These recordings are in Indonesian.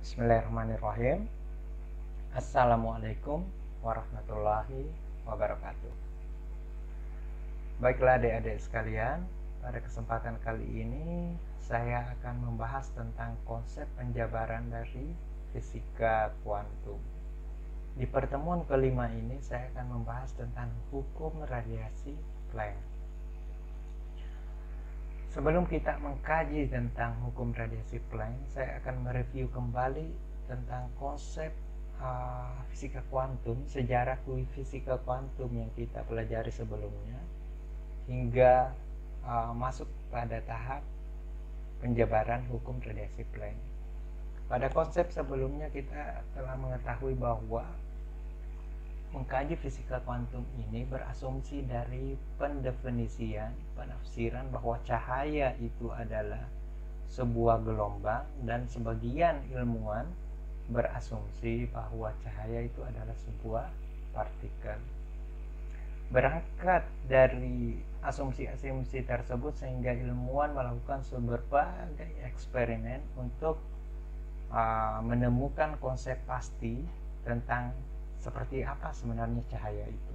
Bismillahirrahmanirrahim. Assalamualaikum warahmatullahi wabarakatuh. Baiklah adik-adik sekalian, pada kesempatan kali ini saya akan membahas tentang konsep penjabaran dari fisika kuantum. Di pertemuan kelima ini saya akan membahas tentang hukum radiasi Planck. Sebelum kita mengkaji tentang hukum radiasi Planck, saya akan mereview kembali tentang konsep fisika kuantum, sejarah fisika kuantum yang kita pelajari sebelumnya, hingga masuk pada tahap penjabaran hukum radiasi Planck. Pada konsep sebelumnya kita telah mengetahui bahwa mengkaji fisika kuantum ini berasumsi dari penafsiran bahwa cahaya itu adalah sebuah gelombang, dan sebagian ilmuwan berasumsi bahwa cahaya itu adalah sebuah partikel. Berangkat dari asumsi-asumsi tersebut sehingga ilmuwan melakukan berbagai eksperimen untuk menemukan konsep pasti tentang seperti apa sebenarnya cahaya itu.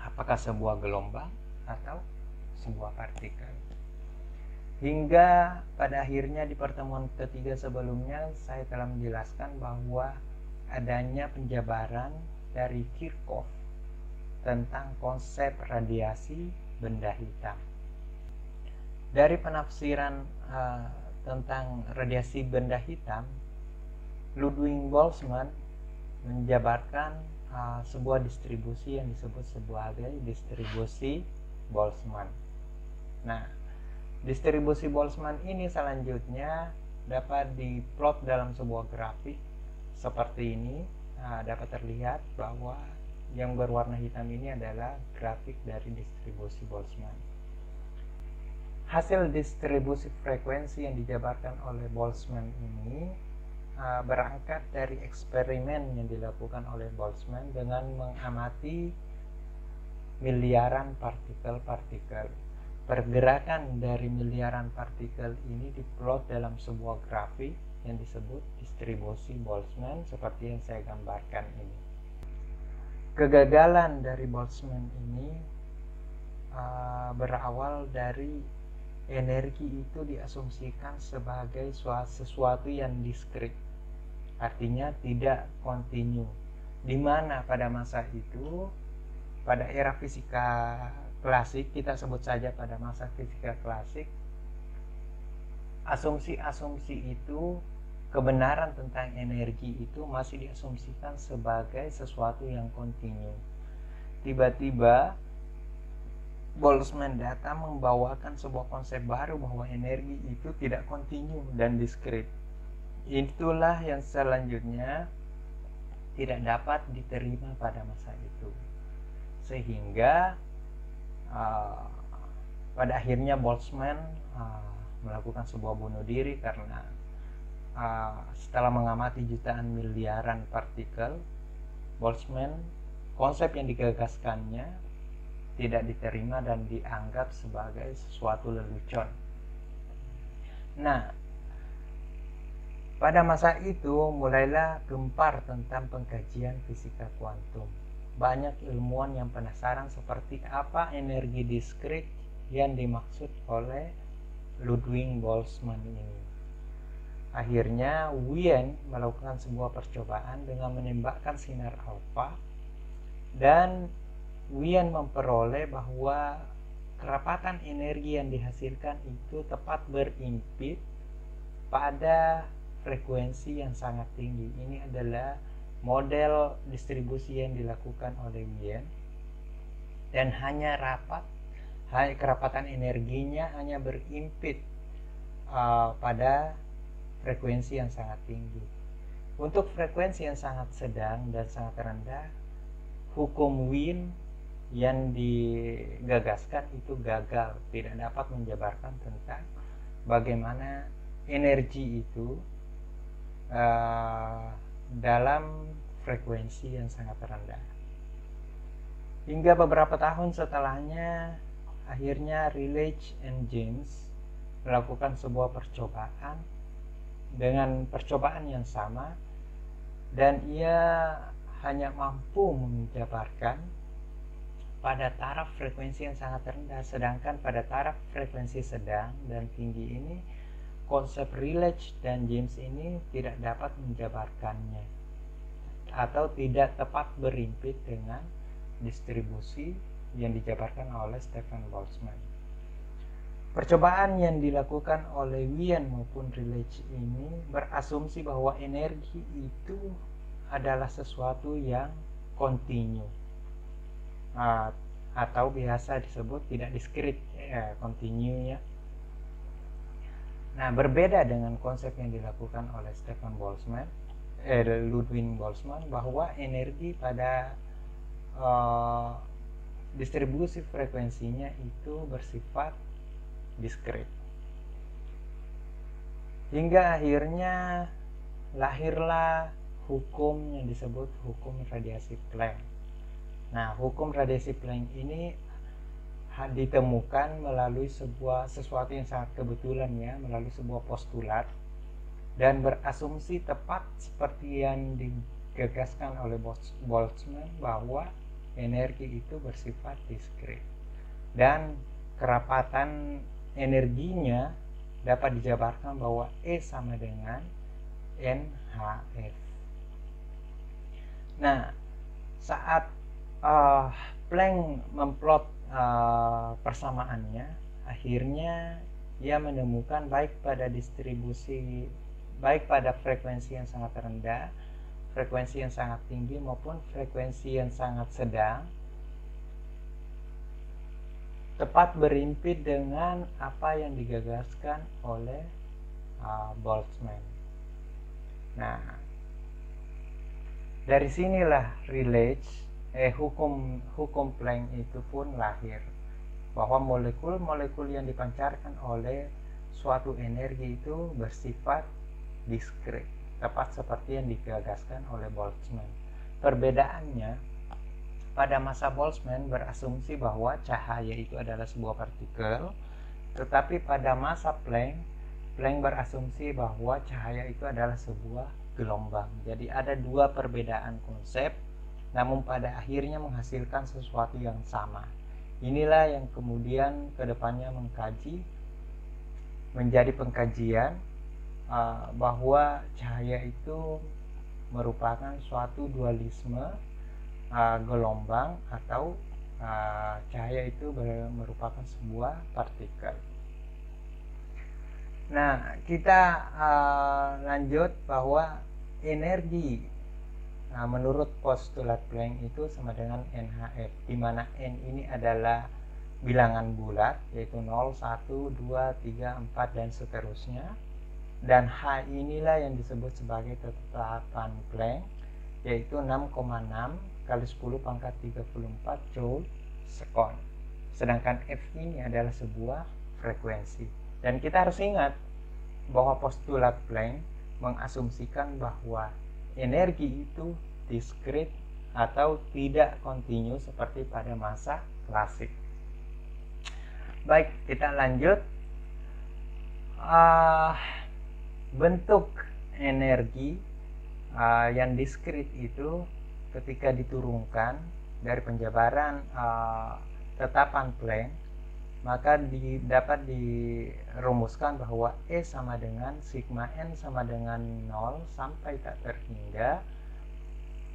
Apakah sebuah gelombang atau sebuah partikel. Hingga pada akhirnya di pertemuan ketiga sebelumnya saya telah menjelaskan bahwa adanya penjabaran dari Kirchhoff tentang konsep radiasi benda hitam. Dari penafsiran tentang radiasi benda hitam, Ludwig Boltzmann menjabarkan sebuah distribusi yang disebut sebagai distribusi Boltzmann. Nah, distribusi Boltzmann ini selanjutnya dapat diplot dalam sebuah grafik seperti ini. Dapat terlihat bahwa yang berwarna hitam ini adalah grafik dari distribusi Boltzmann. Hasil distribusi frekuensi yang dijabarkan oleh Boltzmann ini berangkat dari eksperimen yang dilakukan oleh Boltzmann dengan mengamati miliaran partikel-partikel. Pergerakan dari miliaran partikel ini diplot dalam sebuah grafik yang disebut distribusi Boltzmann seperti yang saya gambarkan ini. Kegagalan dari Boltzmann ini berawal dari energi itu diasumsikan sebagai sesuatu yang diskrit, artinya tidak kontinu, di mana pada masa itu, pada era fisika klasik, kita sebut saja pada masa fisika klasik, asumsi-asumsi itu, kebenaran tentang energi itu masih diasumsikan sebagai sesuatu yang kontinu. Tiba-tiba Boltzmann datang membawakan sebuah konsep baru bahwa energi itu tidak kontinu dan diskrit. Itulah yang selanjutnya tidak dapat diterima pada masa itu, sehingga pada akhirnya Boltzmann melakukan sebuah bunuh diri karena setelah mengamati jutaan miliaran partikel, Boltzmann konsep yang digagaskannya tidak diterima dan dianggap sebagai sesuatu lelucon. Nah, pada masa itu mulailah gempar tentang pengkajian fisika kuantum. Banyak ilmuwan yang penasaran seperti apa energi diskrit yang dimaksud oleh Ludwig Boltzmann ini. Akhirnya Wien melakukan sebuah percobaan dengan menembakkan sinar alfa, dan Wien memperoleh bahwa kerapatan energi yang dihasilkan itu tepat berimpit pada frekuensi yang sangat tinggi. Ini adalah model distribusi yang dilakukan oleh Wien, dan hanya kerapatan energinya hanya berimpit pada frekuensi yang sangat tinggi. Untuk frekuensi yang sangat sedang dan sangat rendah, hukum Wien yang digagaskan itu gagal, tidak dapat menjabarkan tentang bagaimana energi itu dalam frekuensi yang sangat rendah. Hingga beberapa tahun setelahnya, akhirnya Rayleigh and James melakukan sebuah percobaan dengan percobaan yang sama, dan ia hanya mampu menjabarkan pada taraf frekuensi yang sangat rendah, sedangkan pada taraf frekuensi sedang dan tinggi ini konsep Rayleigh dan James ini tidak dapat menjabarkannya atau tidak tepat berimpit dengan distribusi yang dijabarkan oleh Stefan Boltzmann. Percobaan yang dilakukan oleh Wien maupun Rayleigh ini berasumsi bahwa energi itu adalah sesuatu yang kontinu, atau biasa disebut tidak diskrit, kontinu ya. Nah, berbeda dengan konsep yang dilakukan oleh Stefan Boltzmann, Ludwig Boltzmann, bahwa energi pada distribusi frekuensinya itu bersifat diskrit. Hingga akhirnya lahirlah hukum yang disebut hukum radiasi Planck. Nah, hukum radiasi Planck ini ditemukan melalui sesuatu yang sangat kebetulan ya, melalui sebuah postulat, dan berasumsi tepat seperti yang digagaskan oleh Boltzmann bahwa energi itu bersifat diskrit dan kerapatan energinya dapat dijabarkan bahwa E sama dengan NHF. Nah, saat Planck memplot persamaannya, akhirnya ia menemukan baik pada frekuensi yang sangat rendah, frekuensi yang sangat tinggi maupun frekuensi yang sangat sedang, tepat berimpit dengan apa yang digagaskan oleh Boltzmann. Nah, dari sinilah hukum Planck itu pun lahir, bahwa molekul-molekul yang dipancarkan oleh suatu energi itu bersifat diskrit, tepat seperti yang digagaskan oleh Boltzmann. Perbedaannya, pada masa Boltzmann berasumsi bahwa cahaya itu adalah sebuah partikel, tetapi pada masa Planck berasumsi bahwa cahaya itu adalah sebuah gelombang. Jadi ada dua perbedaan konsep, namun pada akhirnya menghasilkan sesuatu yang sama. Inilah yang kemudian kedepannya menjadi pengkajian bahwa cahaya itu merupakan suatu dualisme gelombang, atau cahaya itu merupakan sebuah partikel. Nah, kita lanjut bahwa energi menurut postulat Planck itu sama dengan NHF, di mana N ini adalah bilangan bulat, yaitu 0, 1, 2, 3, 4 dan seterusnya, dan H inilah yang disebut sebagai ketetapan Planck, yaitu 6,6 kali 10 pangkat 34 Joule sekon. Sedangkan F ini adalah sebuah frekuensi. Dan kita harus ingat bahwa postulat Planck mengasumsikan bahwa energi itu diskrit atau tidak kontinu seperti pada masa klasik. Baik, kita lanjut. Bentuk energi yang diskrit itu ketika diturunkan dari penjabaran tetapan Planck, maka dapat dirumuskan bahwa E sama dengan sigma N sama dengan 0 sampai tak terhingga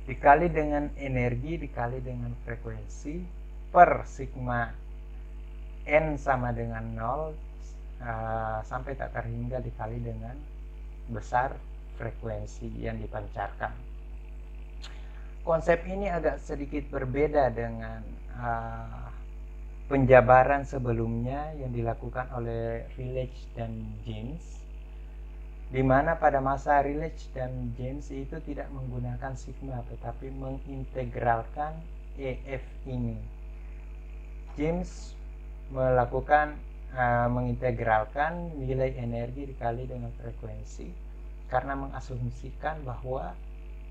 dikali dengan energi dikali dengan frekuensi per sigma N sama dengan 0 sampai tak terhingga dikali dengan besar frekuensi yang dipancarkan. Konsep ini agak sedikit berbeda dengan penjabaran sebelumnya yang dilakukan oleh Rayleigh dan James, di mana pada masa Rayleigh dan James itu tidak menggunakan sigma tetapi mengintegralkan EF ini. James mengintegralkan nilai energi dikali dengan frekuensi karena mengasumsikan bahwa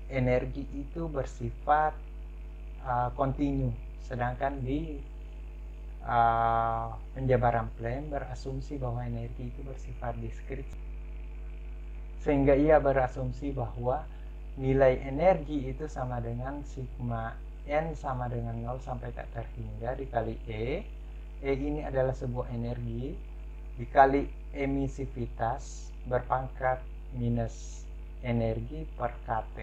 energi itu bersifat kontinu, sedangkan di penjabaran Planck berasumsi bahwa energi itu bersifat diskrit. Sehingga ia berasumsi bahwa nilai energi itu sama dengan sigma N sama dengan 0 sampai tak terhingga dikali E. E ini adalah sebuah energi dikali emisivitas berpangkat minus energi per KT.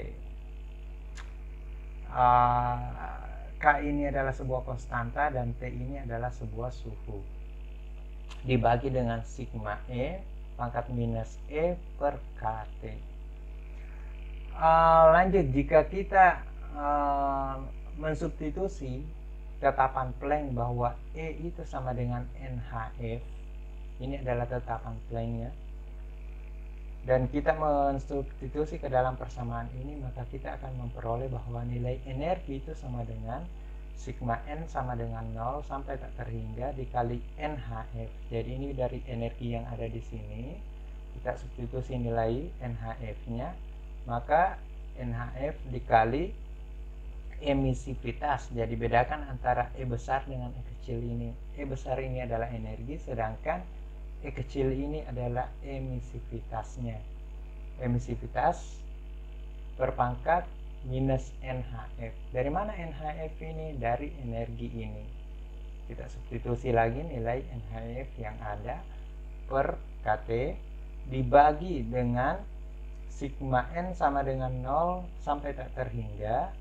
K ini adalah sebuah konstanta dan T ini adalah sebuah suhu. Dibagi dengan sigma E pangkat minus E per KT. Lanjut, jika kita mensubstitusi tetapan Planck bahwa E itu sama dengan NhF, ini adalah tetapan Planck-nya, dan kita mensubstitusi ke dalam persamaan ini, maka kita akan memperoleh bahwa nilai energi itu sama dengan sigma N sama dengan 0 sampai tak terhingga dikali NhF. Jadi ini dari energi yang ada di sini, kita substitusi nilai NhF-nya, maka NhF dikali emisivitas. Jadi bedakan antara E besar dengan E kecil ini. E besar ini adalah energi, sedangkan E kecil ini adalah emisivitasnya. Emisivitas berpangkat minus NhF. Dari mana NhF ini? Dari energi ini. Kita substitusi lagi nilai NhF yang ada per KT dibagi dengan sigma N sama dengan 0 sampai tak terhingga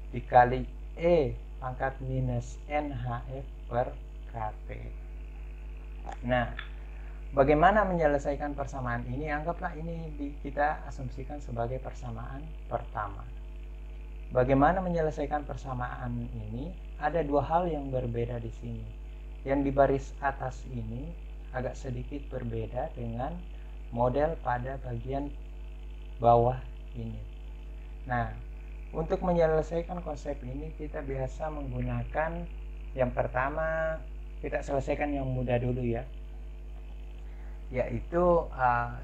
dikali E pangkat minus NhF per KT. Nah, bagaimana menyelesaikan persamaan ini? Anggaplah ini kita asumsikan sebagai persamaan pertama. Bagaimana menyelesaikan persamaan ini? Ada dua hal yang berbeda di sini. Yang di baris atas ini agak sedikit berbeda dengan model pada bagian bawah ini. Nah, untuk menyelesaikan konsep ini kita biasa menggunakan yang pertama, kita selesaikan yang mudah dulu ya, yaitu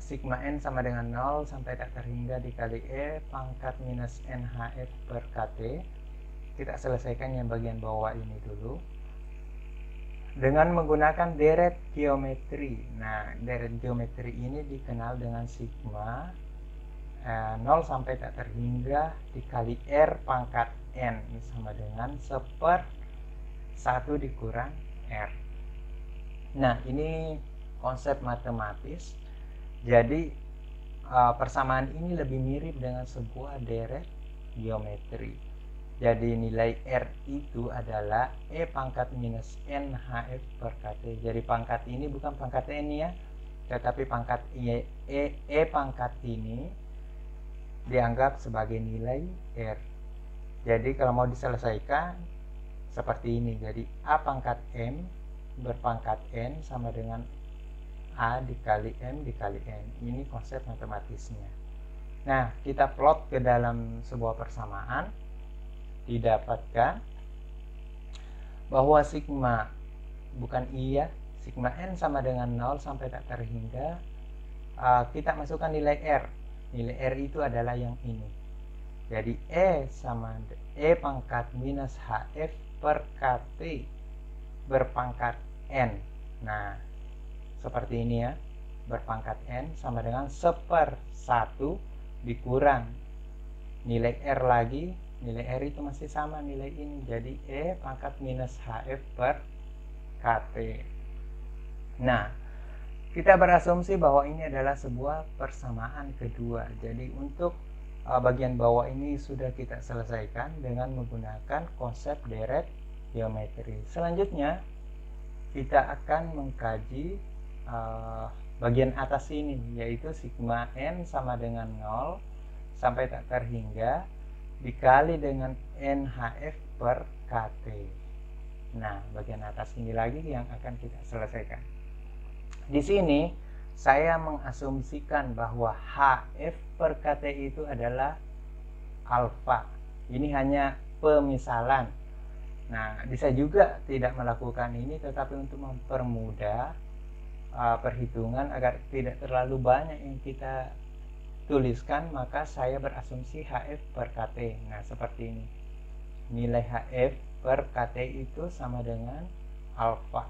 sigma N sama dengan 0 sampai tak terhingga dikali E pangkat minus NhF per KT. Kita selesaikan yang bagian bawah ini dulu dengan menggunakan deret geometri. Nah, deret geometri ini dikenal dengan sigma 0 sampai tak terhingga dikali R pangkat N sama dengan 1/1 dikurang R. Nah, ini konsep matematis. Jadi persamaan ini lebih mirip dengan sebuah deret geometri. Jadi nilai R itu adalah E pangkat minus NhF per KT. Jadi pangkat ini bukan pangkat N ya, tetapi pangkat E pangkat ini dianggap sebagai nilai R. Jadi kalau mau diselesaikan seperti ini. Jadi A pangkat M berpangkat N sama dengan A dikali M dikali N. Ini konsep matematisnya. Nah, kita plot ke dalam sebuah persamaan, didapatkan bahwa sigma, bukan I ya, sigma N sama dengan 0 sampai tak terhingga, kita masukkan nilai R. Nilai R itu adalah yang ini. Jadi E sama E pangkat minus HF per KT berpangkat N. Nah, seperti ini ya, berpangkat N sama dengan 1/1 dikurang nilai R lagi. Nilai R itu masih sama nilai ini, jadi E pangkat minus HF per KT. Nah, kita berasumsi bahwa ini adalah sebuah persamaan kedua. Jadi untuk bagian bawah ini sudah kita selesaikan dengan menggunakan konsep deret geometri. Selanjutnya kita akan mengkaji bagian atas ini, yaitu sigma N sama dengan 0 sampai tak terhingga dikali dengan NhF per KT. Nah, bagian atas ini lagi yang akan kita selesaikan. Di sini saya mengasumsikan bahwa HF per KT itu adalah alfa. Ini hanya pemisalan. Nah, bisa juga tidak melakukan ini, tetapi untuk mempermudah perhitungan agar tidak terlalu banyak yang kita tuliskan, maka saya berasumsi HF per KT. Nah, seperti ini. Nilai HF per KT itu sama dengan alfa.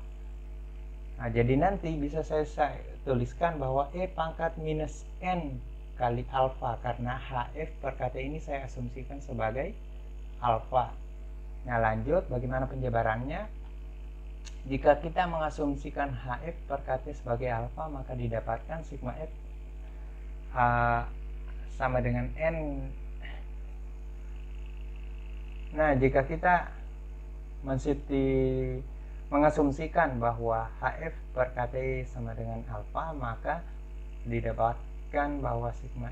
Nah, jadi nanti bisa saya tuliskan bahwa E pangkat minus N kali alfa, karena HF per KT ini saya asumsikan sebagai alfa. Nah, lanjut, bagaimana penjabarannya? Jika kita mengasumsikan HF per KT sebagai alfa, maka didapatkan sigma F sama dengan N. Nah, jika kita mengasumsikan bahwa HF per KT sama dengan alfa, maka didapatkan bahwa sigma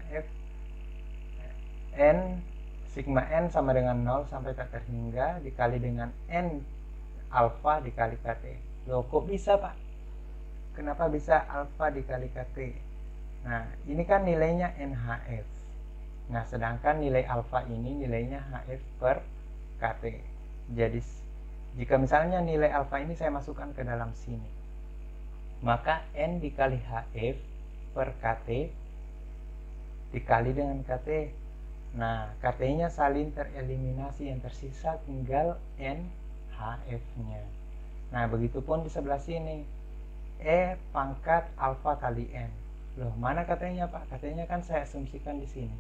N sama dengan 0 sampai tak terhingga dikali dengan N alfa dikali KT. Loh, kok bisa, Pak? Kenapa bisa alfa dikali KT? Nah, ini kan nilainya NHF. Nah, sedangkan nilai alfa ini nilainya HF per KT. Jadi jika misalnya nilai alfa ini saya masukkan ke dalam sini, maka N dikali HF per KT dikali dengan KT. Nah, KT-nya saling tereliminasi, yang tersisa tinggal NHF-nya. Nah, begitupun di sebelah sini, E pangkat alfa kali N. Loh, mana KT-nya, Pak? KT-nya kan saya asumsikan di sini.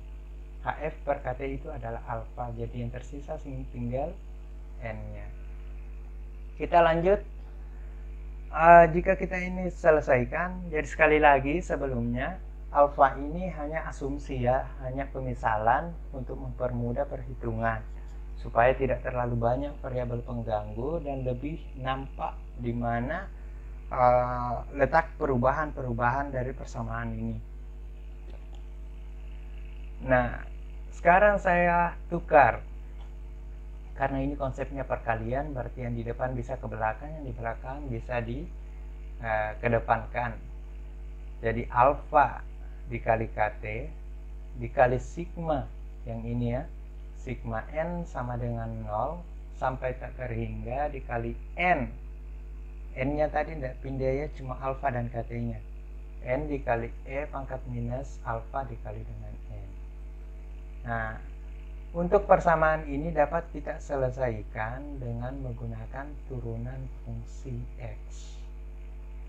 HF per KT itu adalah alfa, jadi yang tersisa tinggal N-nya. Kita lanjut. Jika kita ini selesaikan, jadi sekali lagi sebelumnya, alfa ini hanya asumsi ya, hanya pemisalan untuk mempermudah perhitungan supaya tidak terlalu banyak variabel pengganggu dan lebih nampak di mana letak perubahan-perubahan dari persamaan ini. Nah, sekarang saya tukar. Karena ini konsepnya perkalian, berarti yang di depan bisa ke belakang, yang di belakang bisa kedepankan. Jadi alfa dikali KT dikali sigma, yang ini ya, sigma N sama dengan 0 sampai tak terhingga dikali N. N-nya tadi tidak pindah ya, cuma alfa dan KT-nya. N dikali E pangkat minus alfa dikali dengan N. Nah, untuk persamaan ini dapat kita selesaikan dengan menggunakan turunan fungsi X.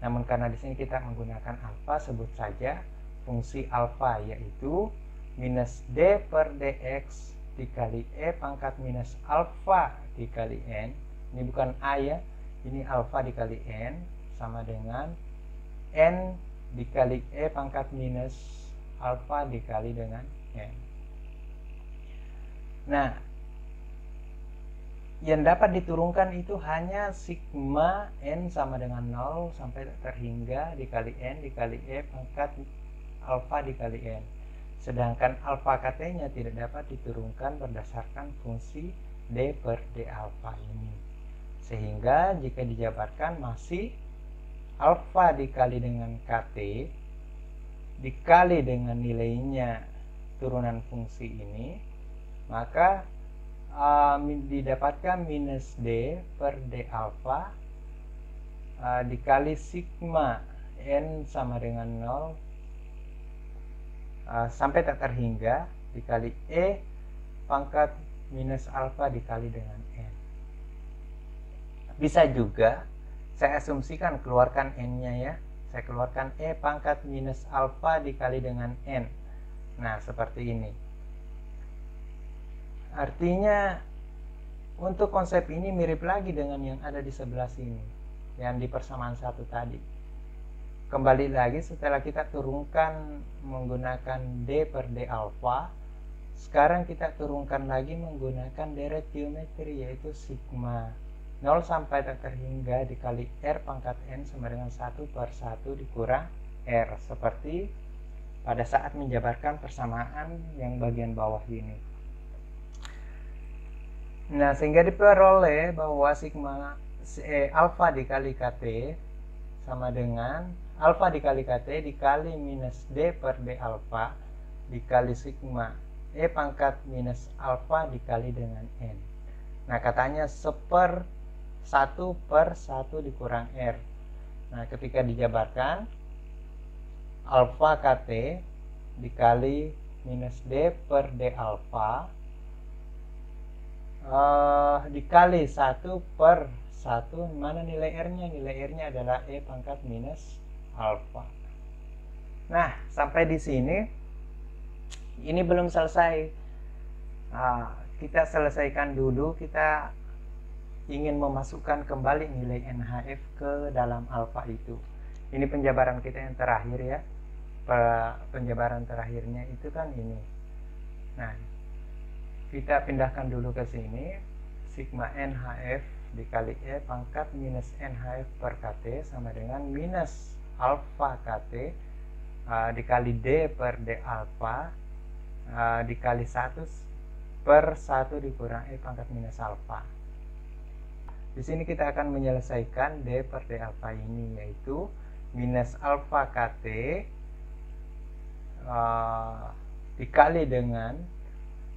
Namun karena di sini kita menggunakan alfa, sebut saja fungsi alfa, yaitu minus D per dx dikali E pangkat minus alfa dikali N. Ini bukan A ya, ini alfa dikali N sama dengan N dikali E pangkat minus alfa dikali dengan N. Nah, yang dapat diturunkan itu hanya sigma N sama dengan 0 sampai terhingga dikali N dikali E pangkat alfa dikali N. Sedangkan alfa KT-nya tidak dapat diturunkan berdasarkan fungsi D per D alfa ini. Sehingga jika dijabarkan masih alfa dikali dengan KT dikali dengan nilainya turunan fungsi ini, maka didapatkan minus D per D alfa dikali sigma N sama dengan 0 sampai tak terhingga dikali E pangkat minus alfa dikali dengan N. Bisa juga saya asumsikan keluarkan N-nya ya, saya keluarkan E pangkat minus alfa dikali dengan N. Nah, seperti ini. Artinya untuk konsep ini mirip lagi dengan yang ada di sebelah sini, yang di persamaan satu tadi. Kembali lagi setelah kita turunkan menggunakan D per D alfa, sekarang kita turunkan lagi menggunakan deret geometri, yaitu sigma 0 sampai tak terhingga dikali R pangkat N sama dengan 1 per 1 dikurang R, seperti pada saat menjabarkan persamaan yang bagian bawah ini. Nah, sehingga diperoleh bahwa sigma alfa dikali KT sama dengan alfa dikali KT dikali minus D per D alfa dikali sigma E pangkat minus alfa dikali dengan N. Nah, katanya 1 per 1 dikurang R. Nah, ketika dijabarkan alfa KT dikali minus D per D alfa dikali 1 per 1, mana nilai R-nya? Nilai R-nya adalah E pangkat minus alfa. Nah, sampai di sini Ini belum selesai. Kita selesaikan dulu, kita ingin memasukkan kembali nilai NHF ke dalam alfa itu. Ini penjabaran kita yang terakhir ya. Penjabaran terakhirnya itu kan ini. Nah, kita pindahkan dulu ke sini. Sigma NHF dikali E pangkat minus NHF per KT sama dengan minus alfa KT dikali D per D alfa dikali 1 per 1 dikurang E pangkat minus alfa. Di sini kita akan menyelesaikan D per D alfa ini, yaitu minus alfa KT dikali dengan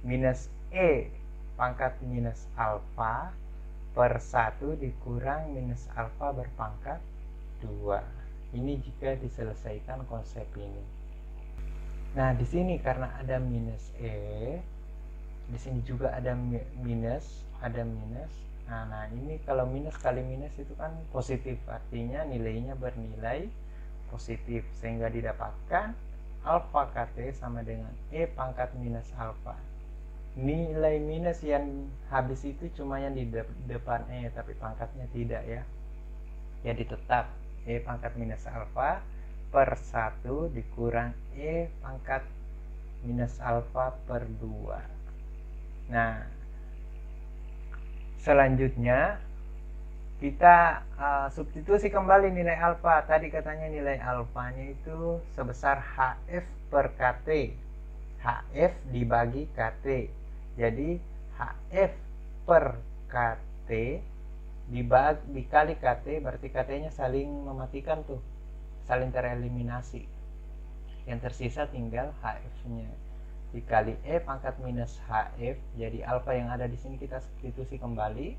minus E pangkat minus alfa per 1 dikurang minus alfa berpangkat 2. Ini jika diselesaikan konsep ini. Nah, di sini karena ada minus E, di sini juga ada minus. Nah, ini kalau minus kali minus itu kan positif, artinya nilainya bernilai positif, sehingga didapatkan alfa KT sama dengan E pangkat minus alfa. Nilai minus yang habis itu cuma yang di depan E, tapi pangkatnya tidak ya. Jadi tetap E pangkat minus alfa per 1 dikurang E pangkat minus alfa per 2. Nah, selanjutnya kita substitusi kembali nilai alfa. Tadi katanya nilai alfanya itu sebesar HF per KT. HF dibagi KT. Jadi HF per KT dikali KT, berarti KT-nya saling mematikan tuh, saling tereliminasi. Yang tersisa tinggal HF-nya dikali E pangkat minus HF. Jadi alfa yang ada di sini kita substitusi kembali,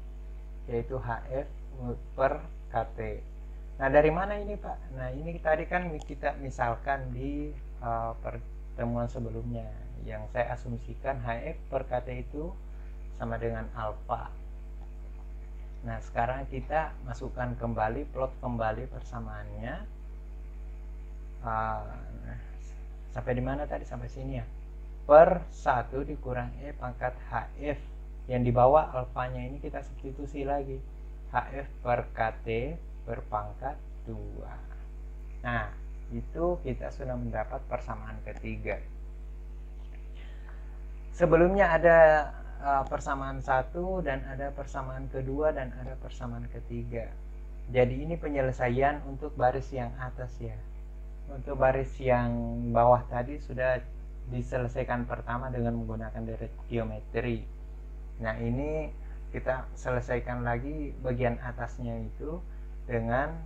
yaitu HF per KT. Nah, dari mana ini Pak? Nah, ini tadi kan kita misalkan di pertemuan sebelumnya, yang saya asumsikan HF per KT itu sama dengan alfa. Nah, sekarang kita masukkan kembali, plot kembali persamaannya. Sampai di mana tadi? Sampai sini ya. Per 1 dikurang E pangkat HF. Yang di bawah alfanya ini kita substitusi lagi. HF per KT berpangkat 2. Nah, itu kita sudah mendapat persamaan ketiga. Sebelumnya ada persamaan 1 dan ada persamaan kedua dan ada persamaan ketiga. Jadi ini penyelesaian untuk baris yang atas ya. Untuk baris yang bawah tadi sudah diselesaikan pertama dengan menggunakan deret geometri. Nah, ini kita selesaikan lagi bagian atasnya itu dengan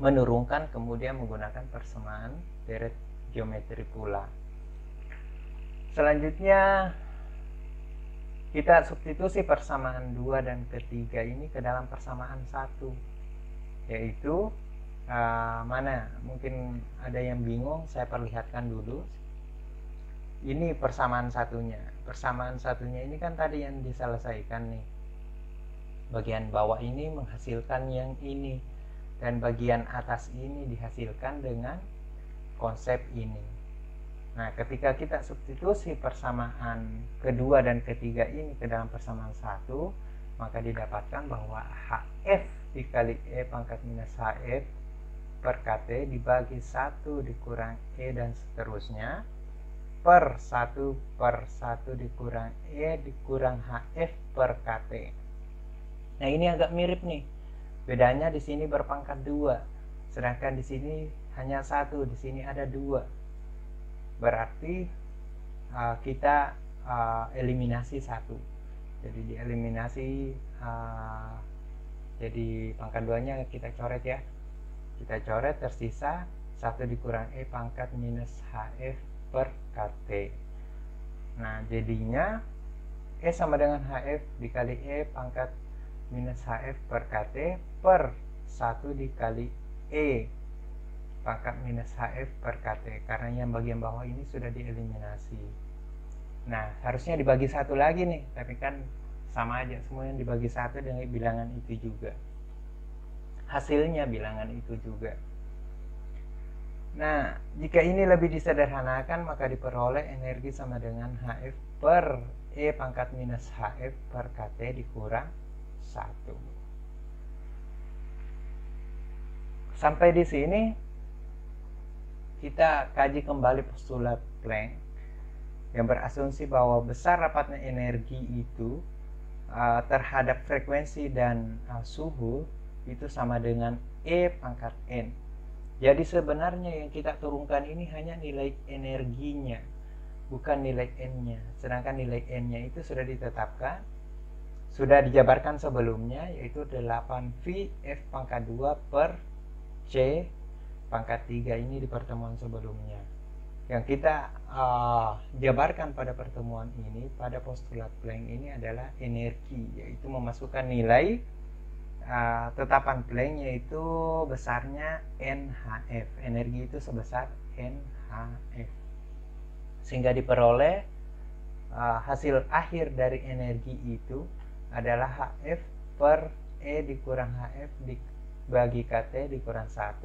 menurunkan, kemudian menggunakan persamaan deret geometri pula. Selanjutnya kita substitusi persamaan 2 dan ketiga ini ke dalam persamaan 1, yaitu mana? Mungkin ada yang bingung, saya perlihatkan dulu. Ini persamaan satunya. Persamaan satunya ini kan tadi yang diselesaikan nih. Bagian bawah ini menghasilkan yang ini, dan bagian atas ini dihasilkan dengan konsep ini. Nah, ketika kita substitusi persamaan kedua dan ketiga ini ke dalam persamaan 1, maka didapatkan bahwa HF dikali E pangkat minus HF per KT dibagi 1 dikurang E dan seterusnya per 1 dikurang E dikurang HF per KT. Nah, ini agak mirip nih. Bedanya di sini berpangkat 2, sedangkan di sini hanya 1, di sini ada 2. Berarti kita eliminasi 1. Jadi dieliminasi, jadi pangkat 2-nya kita coret ya. Kita coret, tersisa 1 dikurang E pangkat minus HF per KT. Nah, jadinya E sama dengan HF dikali E pangkat minus HF per KT per 1 dikali E pangkat minus HF per KT, karena yang bagian bawah ini sudah dieliminasi. Nah, harusnya dibagi 1 lagi nih, tapi kan sama aja, semua yang dibagi 1 dengan bilangan itu juga, hasilnya bilangan itu juga. Nah, jika ini lebih disederhanakan, maka diperoleh energi sama dengan HF per E pangkat minus HF per KT dikurang 1. Sampai di sini kita kaji kembali postulat Planck yang berasumsi bahwa besar rapatnya energi itu terhadap frekuensi dan suhu itu sama dengan E pangkat N. Jadi sebenarnya yang kita turunkan ini hanya nilai energinya, bukan nilai N-nya. Sedangkan nilai N-nya itu sudah ditetapkan, sudah dijabarkan sebelumnya, yaitu 8V F pangkat 2 per C pangkat 3 ini di pertemuan sebelumnya. Yang kita jabarkan pada pertemuan ini, pada postulat Planck ini adalah energi, yaitu memasukkan nilai tetapan Planck yaitu besarnya NHF. Energi itu sebesar NHF. Sehingga diperoleh hasil akhir dari energi itu adalah HF per E dikurang HF dibagi KT dikurang 1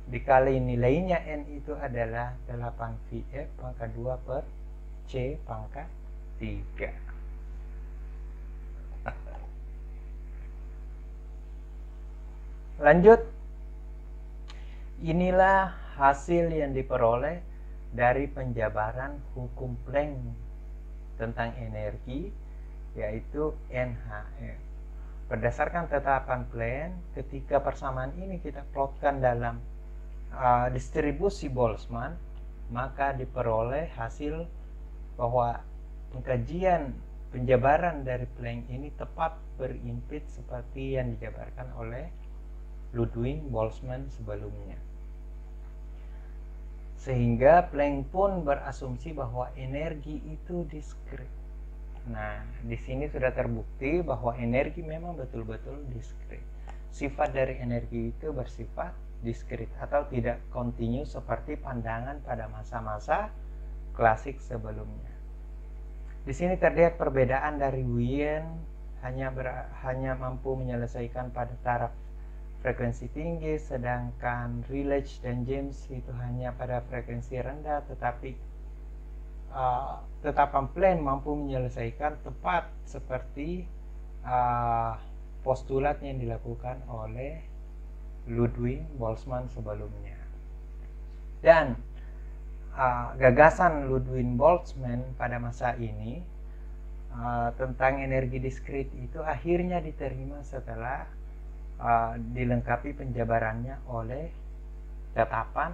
dikali nilainya N itu adalah 8VF pangkat 2 per C pangkat 3. Lanjut, inilah hasil yang diperoleh dari penjabaran hukum Planck tentang energi, yaitu NHF. Berdasarkan tetapan Planck, ketika persamaan ini kita plotkan dalam distribusi Boltzmann, maka diperoleh hasil bahwa pengkajian penjabaran dari Planck ini tepat berimpit seperti yang dijabarkan oleh Ludwig Boltzmann sebelumnya. Sehingga Planck pun berasumsi bahwa energi itu diskrit. Nah, di sini sudah terbukti bahwa energi memang betul-betul diskrit. Sifat dari energi itu bersifat diskrit atau tidak kontinu seperti pandangan pada masa-masa klasik sebelumnya. Di sini terlihat perbedaan dari Wien hanya mampu menyelesaikan pada taraf frekuensi tinggi, sedangkan Rayleigh dan James itu hanya pada frekuensi rendah, tetapi tetapan Planck mampu menyelesaikan tepat seperti postulat yang dilakukan oleh Ludwig Boltzmann sebelumnya. Dan gagasan Ludwig Boltzmann pada masa ini tentang energi diskrit itu akhirnya diterima setelah dilengkapi penjabarannya oleh tetapan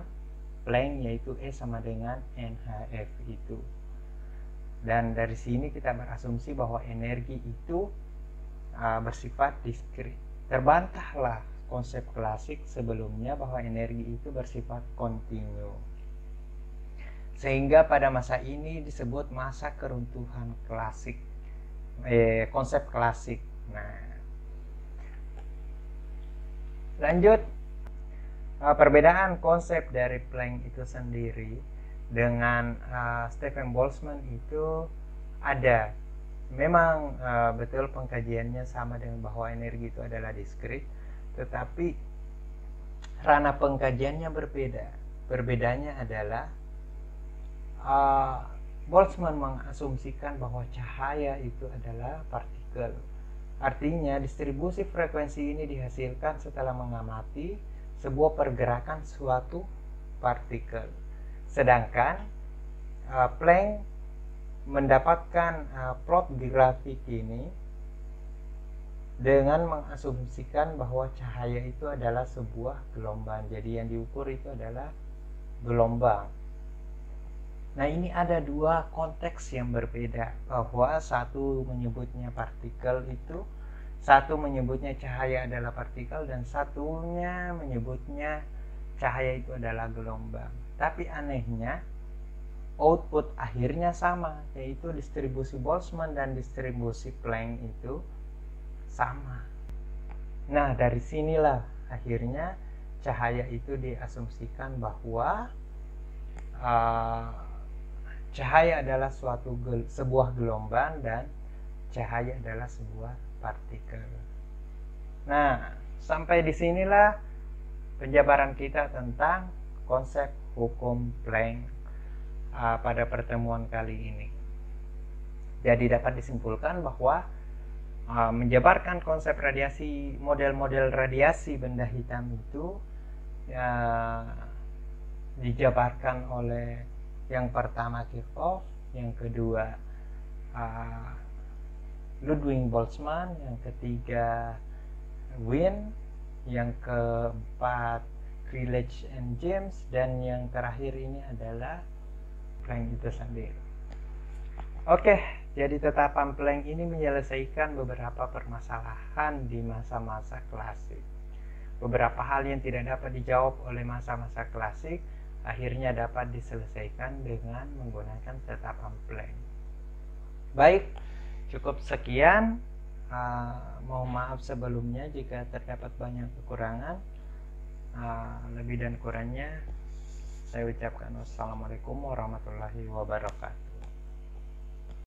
Planck, yaitu E sama dengan NHF itu. Dan dari sini kita berasumsi bahwa energi itu bersifat diskrit. Terbantahlah konsep klasik sebelumnya bahwa energi itu bersifat kontinu. Sehingga pada masa ini disebut masa keruntuhan klasik, konsep klasik. Nah, lanjut, perbedaan konsep dari Planck itu sendiri dengan Stefan Boltzmann itu ada. Memang betul pengkajiannya sama dengan bahwa energi itu adalah diskrit, tetapi ranah pengkajiannya berbeda. Perbedaannya adalah Boltzmann mengasumsikan bahwa cahaya itu adalah partikel. Artinya distribusi frekuensi ini dihasilkan setelah mengamati sebuah pergerakan suatu partikel. Sedangkan Planck mendapatkan plot grafik ini dengan mengasumsikan bahwa cahaya itu adalah sebuah gelombang. Jadi yang diukur itu adalah gelombang. Nah, ini ada dua konteks yang berbeda, bahwa satu menyebutnya partikel itu, satu menyebutnya cahaya adalah partikel, dan satunya menyebutnya cahaya itu adalah gelombang. Tapi anehnya output akhirnya sama, yaitu distribusi Boltzmann dan distribusi Planck itu sama. Nah, dari sinilah akhirnya cahaya itu diasumsikan bahwa cahaya adalah sebuah gelombang dan cahaya adalah sebuah partikel. Nah, sampai di sinilah penjabaran kita tentang konsep hukum Planck pada pertemuan kali ini. Jadi dapat disimpulkan bahwa menjabarkan konsep radiasi, model-model radiasi benda hitam itu dijabarkan oleh yang pertama Kirchhoff, yang kedua Ludwig Boltzmann, yang ketiga Wien, yang keempat Krelitsch and James, dan yang terakhir ini adalah Planck itu sendiri. Oke, jadi tetapan Planck ini menyelesaikan beberapa permasalahan di masa-masa klasik. Beberapa hal yang tidak dapat dijawab oleh masa-masa klasik akhirnya dapat diselesaikan dengan menggunakan tetapan Planck. Baik, cukup sekian. Mohon maaf sebelumnya jika terdapat banyak kekurangan. Lebih dan kurangnya saya ucapkan wassalamualaikum warahmatullahi wabarakatuh.